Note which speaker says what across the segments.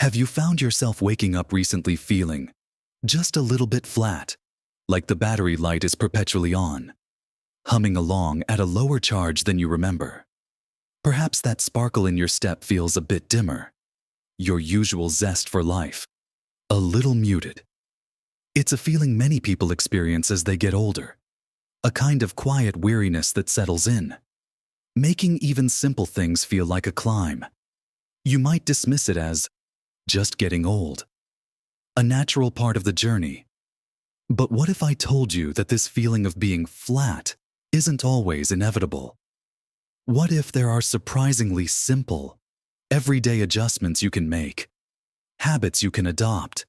Speaker 1: Have you found yourself waking up recently feeling just a little bit flat, like the battery light is perpetually on, humming along at a lower charge than you remember? Perhaps that sparkle in your step feels a bit dimmer, your usual zest for life a little muted. It's a feeling many people experience as they get older, a kind of quiet weariness that settles in, making even simple things feel like a climb. You might dismiss it as just getting old, a natural part of the journey. But what if I told you that this feeling of being flat isn't always inevitable? What if there are surprisingly simple, everyday adjustments you can make, habits you can adopt,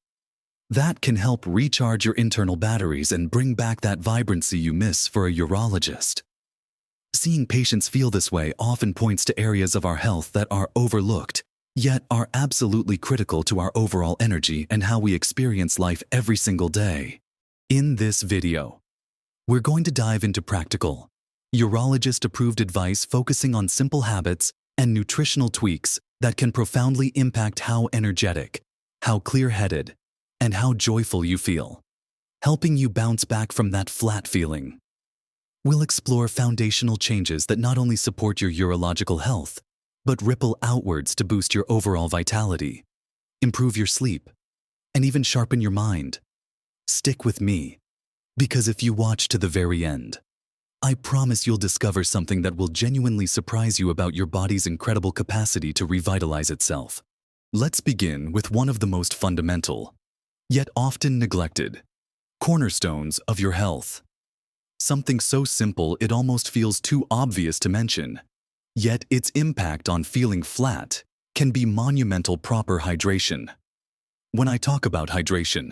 Speaker 1: that can help recharge your internal batteries and bring back that vibrancy you miss for a urologist? Seeing patients feel this way often points to areas of our health that are overlooked, yet are absolutely critical to our overall energy and how we experience life every single day. In this video, we're going to dive into practical, urologist-approved advice focusing on simple habits and nutritional tweaks that can profoundly impact how energetic, how clear-headed, and how joyful you feel, helping you bounce back from that flat feeling. We'll explore foundational changes that not only support your urological health, but ripple outwards to boost your overall vitality, improve your sleep, and even sharpen your mind. Stick with me, because if you watch to the very end, I promise you'll discover something that will genuinely surprise you about your body's incredible capacity to revitalize itself. Let's begin with one of the most fundamental, yet often neglected, cornerstones of your health. Something so simple it almost feels too obvious to mention, yet its impact on feeling flat can be monumental: proper hydration. When I talk about hydration,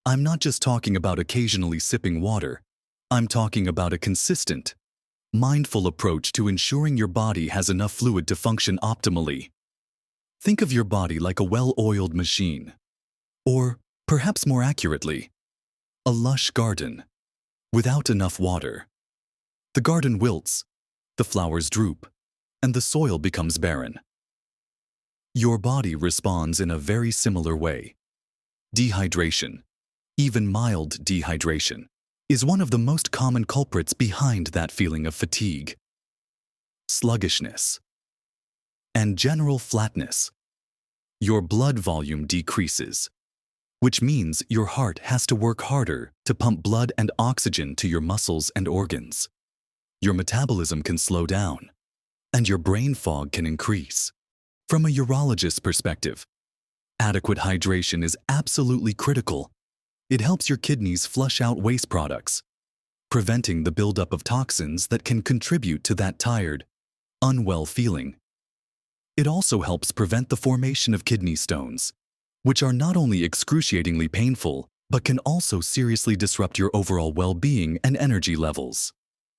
Speaker 1: I'm not just talking about occasionally sipping water. I'm talking about a consistent, mindful approach to ensuring your body has enough fluid to function optimally. Think of your body like a well-oiled machine, or perhaps more accurately, a lush garden. Without enough water, the garden wilts, the flowers droop, and the soil becomes barren. Your body responds in a very similar way. Dehydration, even mild dehydration, is one of the most common culprits behind that feeling of fatigue, sluggishness, and general flatness. Your blood volume decreases, which means your heart has to work harder to pump blood and oxygen to your muscles and organs. Your metabolism can slow down, and your brain fog can increase. From a urologist's perspective, adequate hydration is absolutely critical. It helps your kidneys flush out waste products, preventing the buildup of toxins that can contribute to that tired, unwell feeling. It also helps prevent the formation of kidney stones, which are not only excruciatingly painful, but can also seriously disrupt your overall well-being and energy levels.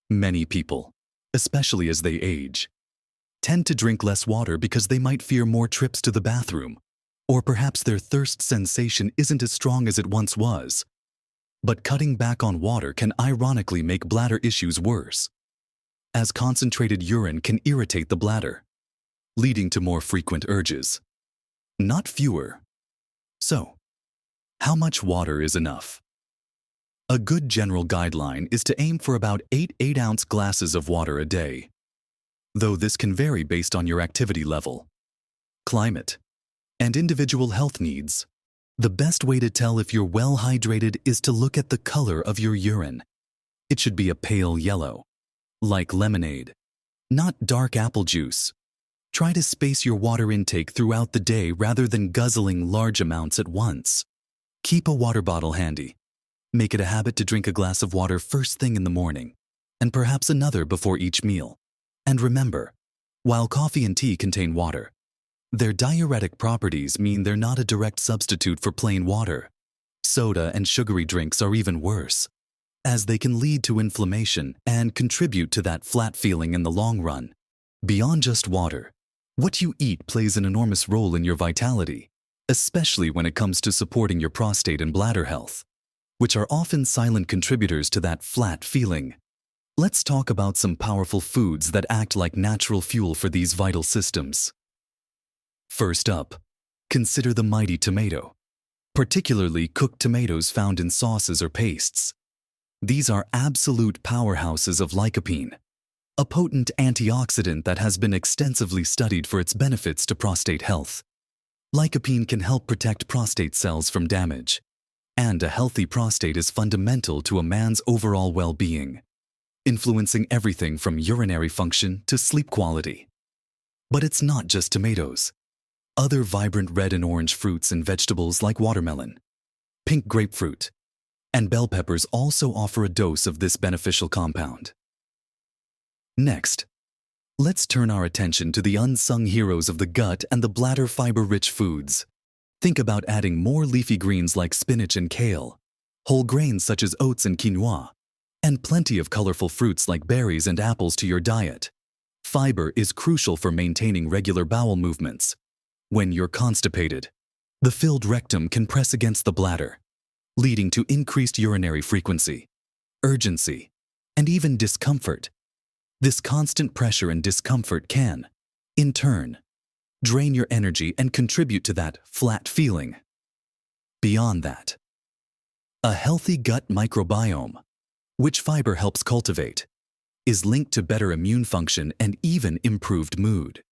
Speaker 1: Many people, especially as they age, tend to drink less water because they might fear more trips to the bathroom, or perhaps their thirst sensation isn't as strong as it once was. But cutting back on water can ironically make bladder issues worse, as concentrated urine can irritate the bladder, leading to more frequent urges, not fewer. So, how much water is enough? A good general guideline is to aim for about 8 8-ounce glasses of water a day, though this can vary based on your activity level, climate, and individual health needs. The best way to tell if you're well hydrated is to look at the color of your urine. It should be a pale yellow, like lemonade, not dark apple juice. Try to space your water intake throughout the day rather than guzzling large amounts at once. Keep a water bottle handy. Make it a habit to drink a glass of water first thing in the morning, and perhaps another before each meal. And remember, while coffee and tea contain water, their diuretic properties mean they're not a direct substitute for plain water. Soda and sugary drinks are even worse, as they can lead to inflammation and contribute to that flat feeling in the long run. Beyond just water, what you eat plays an enormous role in your vitality, especially when it comes to supporting your prostate and bladder health, which are often silent contributors to that flat feeling. Let's talk about some powerful foods that act like natural fuel for these vital systems. First up, Consider the mighty tomato, particularly cooked tomatoes found in sauces or pastes. These are absolute powerhouses of lycopene, a potent antioxidant that has been extensively studied for its benefits to prostate health. Lycopene can help protect prostate cells from damage, and a healthy prostate is fundamental to a man's overall well-being, influencing everything from urinary function to sleep quality. But it's not just tomatoes. Other vibrant red and orange fruits and vegetables like watermelon, pink grapefruit, and bell peppers also offer a dose of this beneficial compound. Next, let's turn our attention to the unsung heroes of the gut and the bladder fiber-rich foods. Think about adding more leafy greens like spinach and kale, whole grains such as oats and quinoa, and plenty of colorful fruits like berries and apples to your diet. Fiber is crucial for maintaining regular bowel movements. When you're constipated, the filled rectum can press against the bladder, leading to increased urinary frequency, urgency, and even discomfort. This constant pressure and discomfort can, in turn, drain your energy and contribute to that flat feeling. Beyond that, a healthy gut microbiome, which fiber helps cultivate, is linked to better immune function and even improved mood,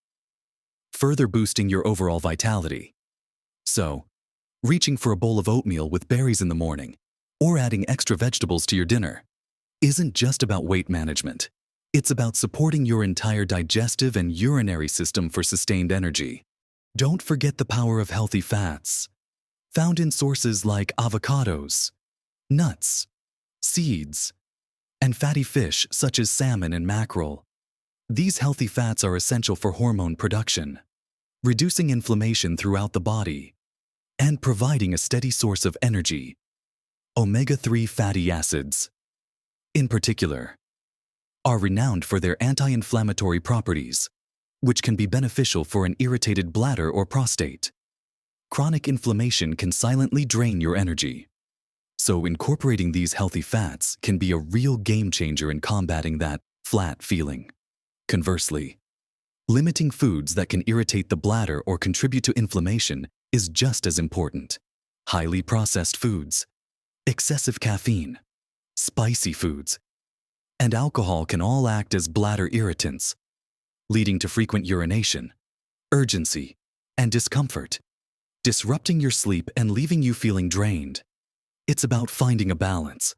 Speaker 1: further boosting your overall vitality. So, reaching for a bowl of oatmeal with berries in the morning, or adding extra vegetables to your dinner, isn't just about weight management. It's about supporting your entire digestive and urinary system for sustained energy. Don't forget the power of healthy fats, found in sources like avocados, nuts, seeds, and fatty fish such as salmon and mackerel. These healthy fats are essential for hormone production, reducing inflammation throughout the body, and providing a steady source of energy. Omega-3 fatty acids, in particular, are renowned for their anti-inflammatory properties, which can be beneficial for an irritated bladder or prostate. Chronic inflammation can silently drain your energy, so incorporating these healthy fats can be a real game changer in combating that flat feeling. Conversely, limiting foods that can irritate the bladder or contribute to inflammation is just as important. Highly processed foods, excessive caffeine, spicy foods, and alcohol can all act as bladder irritants, leading to frequent urination, urgency, and discomfort, disrupting your sleep and leaving you feeling drained. It's about finding a balance,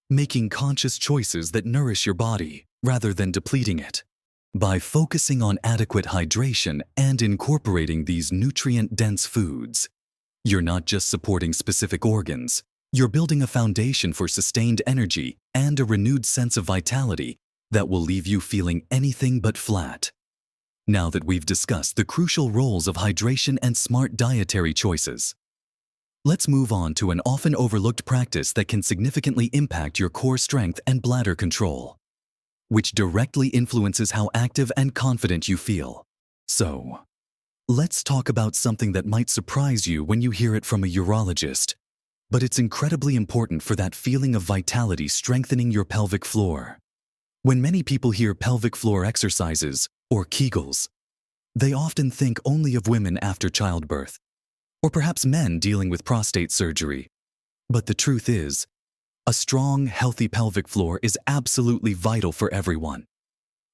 Speaker 1: making conscious choices that nourish your body rather than depleting it. By focusing on adequate hydration and incorporating these nutrient-dense foods, you're not just supporting specific organs, you're building a foundation for sustained energy and a renewed sense of vitality that will leave you feeling anything but flat. Now that we've discussed the crucial roles of hydration and smart dietary choices, let's move on to an often overlooked practice that can significantly impact your core strength and bladder control, which directly influences how active and confident you feel. So, let's talk about something that might surprise you when you hear it from a urologist, but it's incredibly important for that feeling of vitality strengthening your pelvic floor. When many people hear pelvic floor exercises, or Kegels, they often think only of women after childbirth, or perhaps men dealing with prostate surgery. But the truth is, a strong, healthy pelvic floor is absolutely vital for everyone,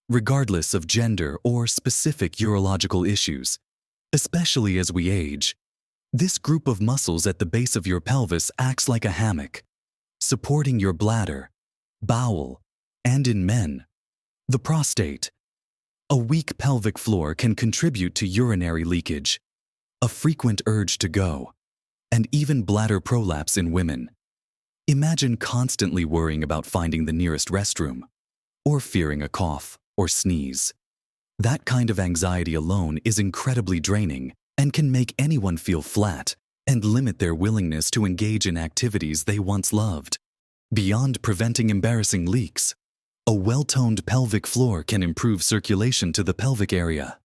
Speaker 1: regardless of gender or specific urological issues. Especially as we age, this group of muscles at the base of your pelvis acts like a hammock, supporting your bladder, bowel, and in men, the prostate. A weak pelvic floor can contribute to urinary leakage, a frequent urge to go, and even bladder prolapse in women. Imagine constantly worrying about finding the nearest restroom, or fearing a cough or sneeze. That kind of anxiety alone is incredibly draining and can make anyone feel flat and limit their willingness to engage in activities they once loved. Beyond preventing embarrassing leaks, a well-toned pelvic floor can improve circulation to the pelvic area,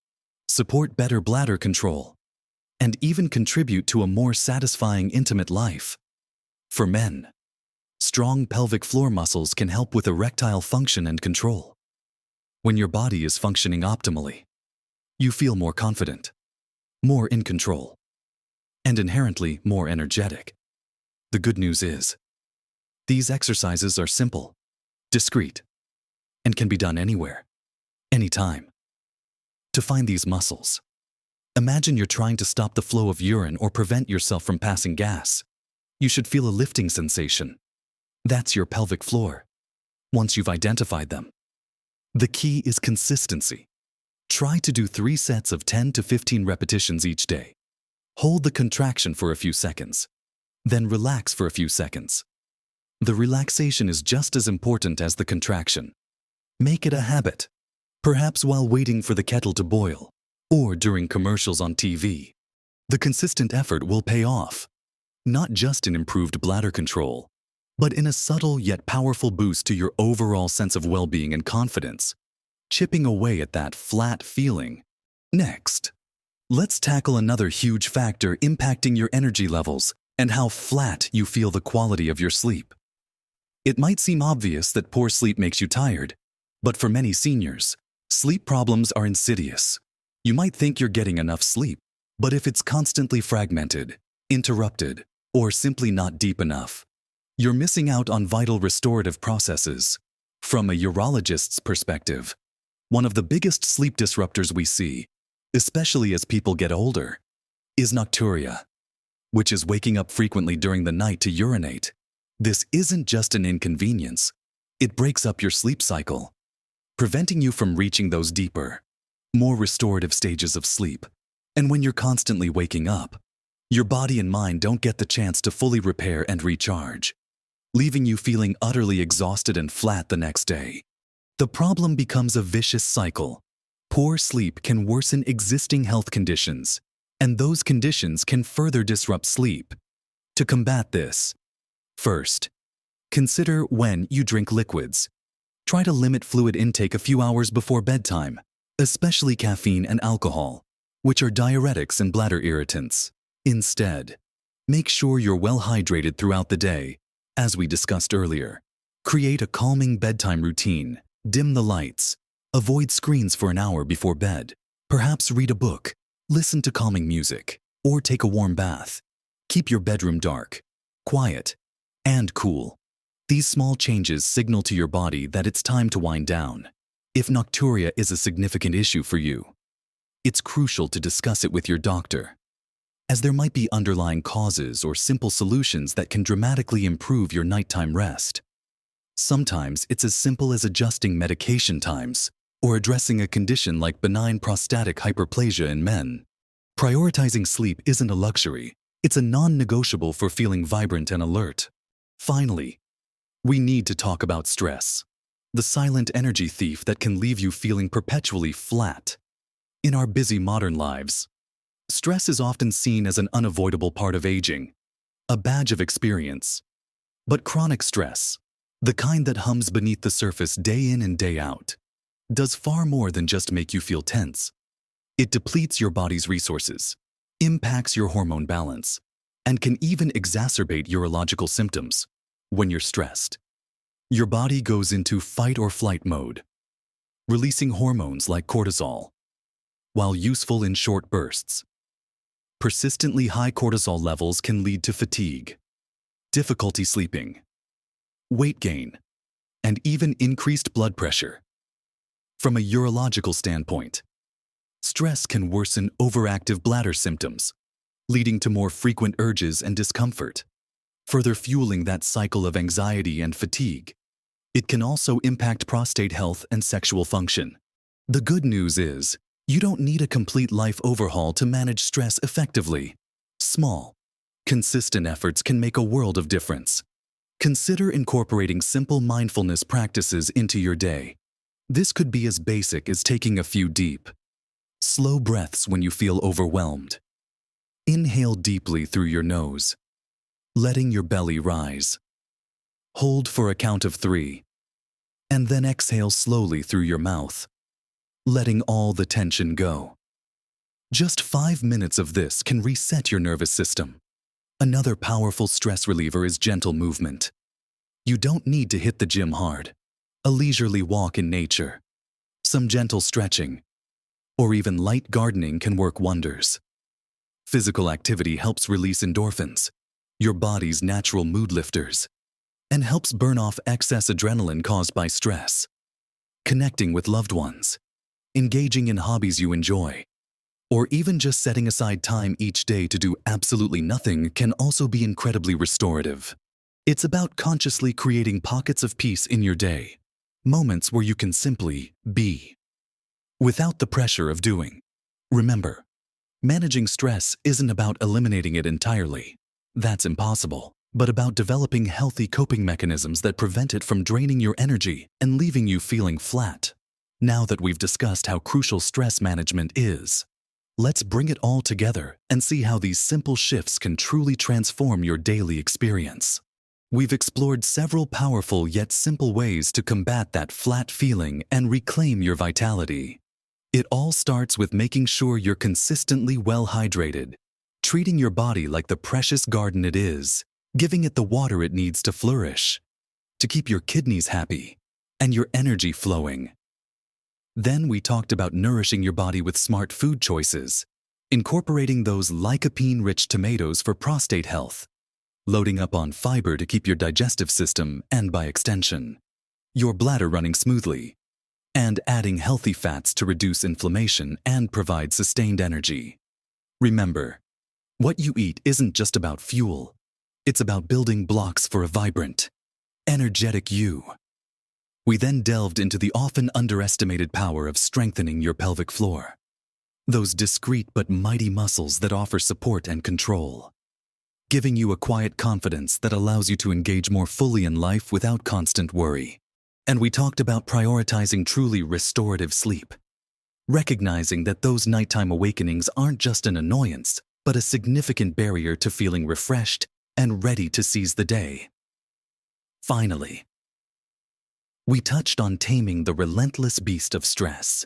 Speaker 1: support better bladder control, and even contribute to a more satisfying intimate life. For men, strong pelvic floor muscles can help with erectile function and control. When your body is functioning optimally, you feel more confident, more in control, and inherently more energetic. The good news is, these exercises are simple, discreet, and can be done anywhere, anytime. To find these muscles, imagine you're trying to stop the flow of urine or prevent yourself from passing gas. You should feel a lifting sensation. That's your pelvic floor, once you've identified them. The key is consistency. Try to do 3 sets of 10 to 15 repetitions each day. Hold the contraction for a few seconds, then relax for a few seconds. The relaxation is just as important as the contraction. Make it a habit, perhaps while waiting for the kettle to boil, or during commercials on TV. The consistent effort will pay off, not just in improved bladder control, but in a subtle yet powerful boost to your overall sense of well-being and confidence, chipping away at that flat feeling. Next, let's tackle another huge factor impacting your energy levels and how flat you feel the quality of your sleep. It might seem obvious that poor sleep makes you tired, but for many seniors, sleep problems are insidious. You might think you're getting enough sleep, but if it's constantly fragmented, interrupted, or simply not deep enough, you're missing out on vital restorative processes. From a urologist's perspective, one of the biggest sleep disruptors we see, especially as people get older, is nocturia, which is waking up frequently during the night to urinate. This isn't just an inconvenience. It breaks up your sleep cycle, preventing you from reaching those deeper, more restorative stages of sleep. And when you're constantly waking up, your body and mind don't get the chance to fully repair and recharge, leaving you feeling utterly exhausted and flat the next day. The problem becomes a vicious cycle. Poor sleep can worsen existing health conditions, and those conditions can further disrupt sleep. To combat this, first, consider when you drink liquids. Try to limit fluid intake a few hours before bedtime, especially caffeine and alcohol, which are diuretics and bladder irritants. Instead, make sure you're well hydrated throughout the day. As we discussed earlier, create a calming bedtime routine. Dim the lights. Avoid screens for an hour before bed. Perhaps read a book, listen to calming music, or take a warm bath. Keep your bedroom dark, quiet, and cool. These small changes signal to your body that it's time to wind down. If nocturia is a significant issue for you, it's crucial to discuss it with your doctor, as there might be underlying causes or simple solutions that can dramatically improve your nighttime rest. Sometimes it's as simple as adjusting medication times or addressing a condition like benign prostatic hyperplasia in men. Prioritizing sleep isn't a luxury. It's a non-negotiable for feeling vibrant and alert. Finally, we need to talk about stress, the silent energy thief that can leave you feeling perpetually flat. In our busy modern lives, stress is often seen as an unavoidable part of aging, a badge of experience. But chronic stress, the kind that hums beneath the surface day in and day out, does far more than just make you feel tense. It depletes your body's resources, impacts your hormone balance, and can even exacerbate urological symptoms. When you're stressed, your body goes into fight or flight mode, releasing hormones like cortisol. While useful in short bursts, persistently high cortisol levels can lead to fatigue, difficulty sleeping, weight gain, and even increased blood pressure. From a urological standpoint, stress can worsen overactive bladder symptoms, leading to more frequent urges and discomfort, further fueling that cycle of anxiety and fatigue. It can also impact prostate health and sexual function. The good news is, you don't need a complete life overhaul to manage stress effectively. Small, consistent efforts can make a world of difference. Consider incorporating simple mindfulness practices into your day. This could be as basic as taking a few deep, slow breaths when you feel overwhelmed. Inhale deeply through your nose, letting your belly rise. Hold for a count of 3, and then exhale slowly through your mouth, letting all the tension go. Just 5 minutes of this can reset your nervous system. Another powerful stress reliever is gentle movement. You don't need to hit the gym hard. A leisurely walk in nature, some gentle stretching, or even light gardening can work wonders. Physical activity helps release endorphins, your body's natural mood lifters, and helps burn off excess adrenaline caused by stress. Connecting with loved ones, engaging in hobbies you enjoy, or even just setting aside time each day to do absolutely nothing can also be incredibly restorative. It's about consciously creating pockets of peace in your day, moments where you can simply be, without the pressure of doing. Remember, managing stress isn't about eliminating it entirely. That's impossible, but about developing healthy coping mechanisms that prevent it from draining your energy and leaving you feeling flat. Now that we've discussed how crucial stress management is, let's bring it all together and see how these simple shifts can truly transform your daily experience. We've explored several powerful yet simple ways to combat that flat feeling and reclaim your vitality. It all starts with making sure you're consistently well hydrated, treating your body like the precious garden it is, giving it the water it needs to flourish, to keep your kidneys happy and your energy flowing. Then we talked about nourishing your body with smart food choices, incorporating those lycopene-rich tomatoes for prostate health, loading up on fiber to keep your digestive system and, by extension, your bladder running smoothly, and adding healthy fats to reduce inflammation and provide sustained energy. Remember, what you eat isn't just about fuel. It's about building blocks for a vibrant, energetic you. We then delved into the often underestimated power of strengthening your pelvic floor, those discreet but mighty muscles that offer support and control, giving you a quiet confidence that allows you to engage more fully in life without constant worry. And we talked about prioritizing truly restorative sleep, recognizing that those nighttime awakenings aren't just an annoyance, but a significant barrier to feeling refreshed and ready to seize the day. Finally, we touched on taming the relentless beast of stress,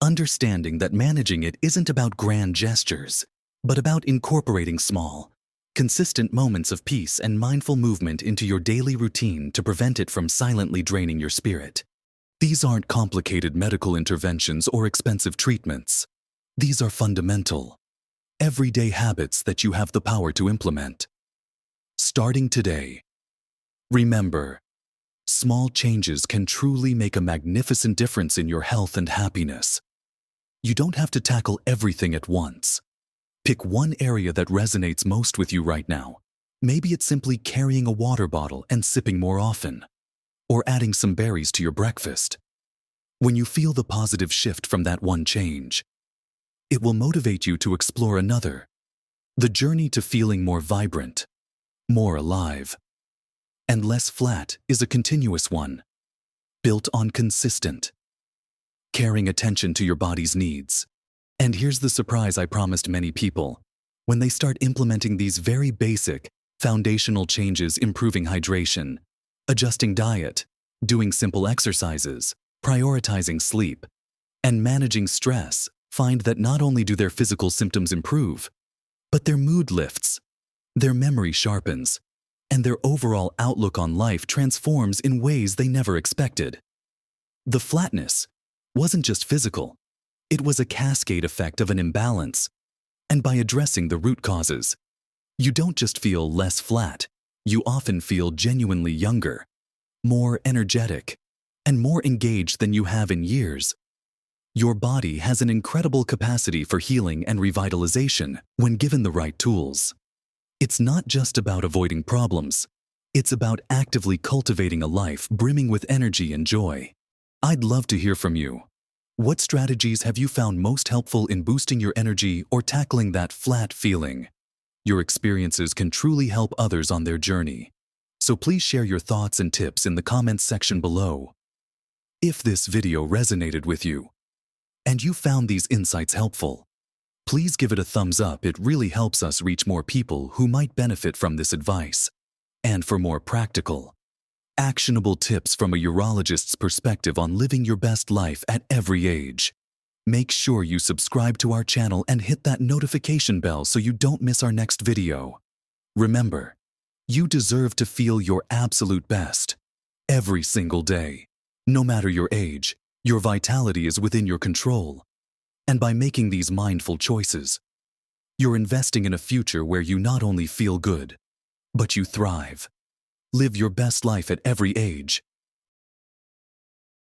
Speaker 1: understanding that managing it isn't about grand gestures, but about incorporating small, consistent moments of peace and mindful movement into your daily routine to prevent it from silently draining your spirit. These aren't complicated medical interventions or expensive treatments. These are fundamental, everyday habits that you have the power to implement. Starting today, remember, small changes can truly make a magnificent difference in your health and happiness. You don't have to tackle everything at once. Pick one area that resonates most with you right now. Maybe it's simply carrying a water bottle and sipping more often, or adding some berries to your breakfast. When you feel the positive shift from that one change, it will motivate you to explore another. The journey to feeling more vibrant, more alive, and less flat is a continuous one, built on consistent, caring attention to your body's needs. And here's the surprise I promised many people. When they start implementing these very basic, foundational changes, improving hydration, adjusting diet, doing simple exercises, prioritizing sleep, and managing stress, find that not only do their physical symptoms improve, but their mood lifts, their memory sharpens, and their overall outlook on life transforms in ways they never expected. The flatness wasn't just physical. It was a cascade effect of an imbalance, and by addressing the root causes, you don't just feel less flat, you often feel genuinely younger, more energetic, and more engaged than you have in years. Your body has an incredible capacity for healing and revitalization when given the right tools. It's not just about avoiding problems, it's about actively cultivating a life brimming with energy and joy. I'd love to hear from you. What strategies have you found most helpful in boosting your energy or tackling that flat feeling? Your experiences can truly help others on their journey. So please share your thoughts and tips in the comments section below. If this video resonated with you, and you found these insights helpful, please give it a thumbs up. It really helps us reach more people who might benefit from this advice. And for more practical, actionable tips from a urologist's perspective on living your best life at every age, make sure you subscribe to our channel and hit that notification bell so you don't miss our next video. Remember, you deserve to feel your absolute best every single day. No matter your age, your vitality is within your control. And by making these mindful choices, You're investing in a future where you not only feel good, but you thrive. Live your best life at every age,